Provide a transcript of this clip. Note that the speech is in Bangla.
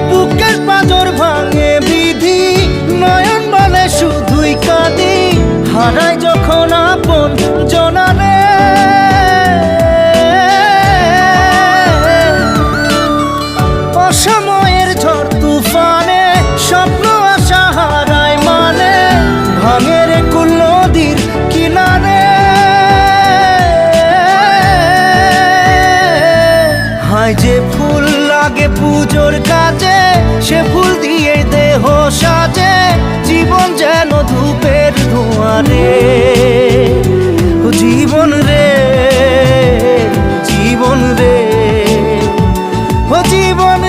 বুকের পাঁজর ভাঙে বিধি, নয়ন বলে শুধুই কাঁদি, হারাই যখন আপন জনারে। অসময়ের ঝড় তুফানে স্বপ্ন আশা হারায় মানে, ভাঙে রে কুল নদীর কিনারে। হায় যে ফুল লাগে পুজোর কাজে, সে ফুল দিয়ে দেহ সাজে, জীবন যেন ধূপের ধোঁয়ারে। জীবন রে, জীবন রে, ও জীবন